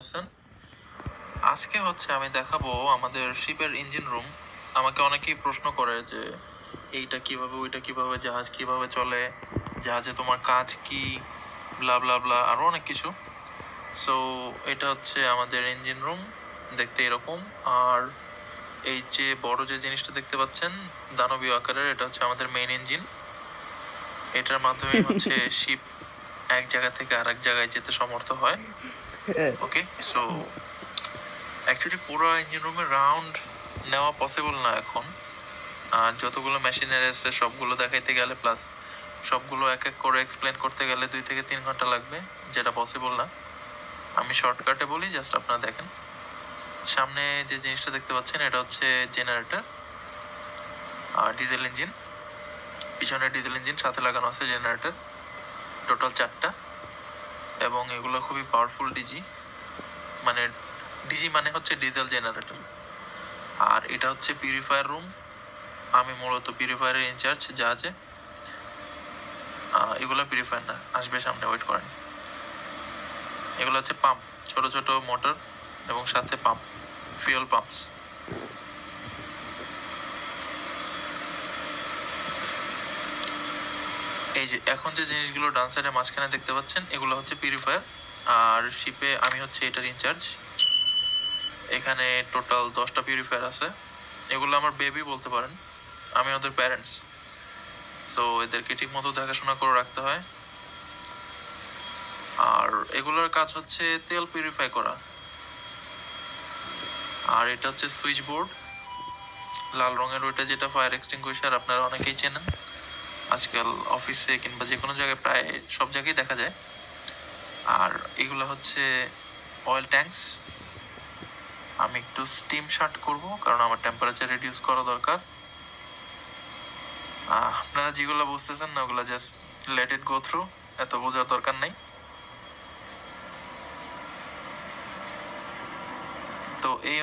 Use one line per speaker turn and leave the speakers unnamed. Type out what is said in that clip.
হোসেন। আজকে আমি দেখাবো আমাদের শিপের ইঞ্জিন রুম। আমাকে অনেকেই প্রশ্ন করে যে এইটা কিভাবে, ওইটা কিভাবে, জাহাজ কিভাবে চলে, জাহাজে তোমার কাজ কি, ব্লা ব্লা ব্লা, আরো অনেক কিছু। সো এটা আমাদের ইঞ্জিন রুম, দেখতে এরকম। আর এই যে বড় যে জিনিসটা দেখতে পাচ্ছেন দানবীয় আকারের, এটা আমাদের মেইন ইঞ্জিন। এটার মাধ্যমে শিপ এক জায়গা থেকে আরেক জায়গায় যেতে সমর্থ হয়। ওকে, সো অ্যাকচুয়ালি পুরো ইঞ্জিন রুমের রাউন্ড নেওয়া পসিবল না এখন। আর যতগুলো মেশিনারি আছে সবগুলো দেখাইতে গেলে, প্লাস সবগুলো এক এক করে এক্সপ্লেন করতে গেলে 2 থেকে 3 ঘন্টা লাগবে, যেটা পসিবল না। আমি শর্টকাটে বলি, জাস্ট আপনারা দেখেন। সামনে যে জিনিসটা দেখতে পাচ্ছেন এটা জেনারেটর আর ডিজেল ইঞ্জিন। পিছনে ডিজেল ইঞ্জিন, সাথে লাগানো আছে জেনারেটর, টোটাল 4টা। এবং এগুলো খুবই পাওয়ারফুল ডিজি, মানে ডিজি মানে ডিজেল জেনারেটর। আর এটা পিউরিফায়ার রুম। আমি মূলত পিউরিফায়ারের ইনচার্জ জাহাজে। এগুলো পিউরিফায়ার না, আসবে সামনে, ওয়েট করেন। এগুলো পাম্প, ছোট ছোট মোটর এবং সাথে পাম্প, ফুয়েল পাম্পস। এই যে এখন যে জিনিসগুলো ডান সাইডে মাঝখানে দেখতে পাচ্ছেন, এগুলো পিউরিফায়ার। আর শিপে আমি এটার ইনচার্জ। এখানে টোটাল 10টা পিউরিফায়ার আছে। এগুলো আমার বেবি বলতে পারেন, আমি ওদের প্যারেন্টস। সো এদেরকে ঠিক মতো দেখাশোনা করে রাখতে হয়। আর এগুলোর কাজ তেল পিউরিফাই করা। আর এটা সুইচ বোর্ড, লাল রঙের ওইটা, যেটা ফায়ার এক্সটিংগুইশার, আপনারা অনেকেই চেনেন। আজকাল অফিসে কিংবা যে কোনো জায়গায় প্রায় সব জায়গায় দেখা যায়। আর এগুলো অয়েল ট্যাঙ্কস। আমি একটু স্টিম শাট করব, কারণ আমার টেম্পারেচার রিডিউস করা দরকার। আপনারা যেগুলো বুঝতেছেন না, ওগুলো just let it go through, এত বোঝার দরকার নেই। তো এই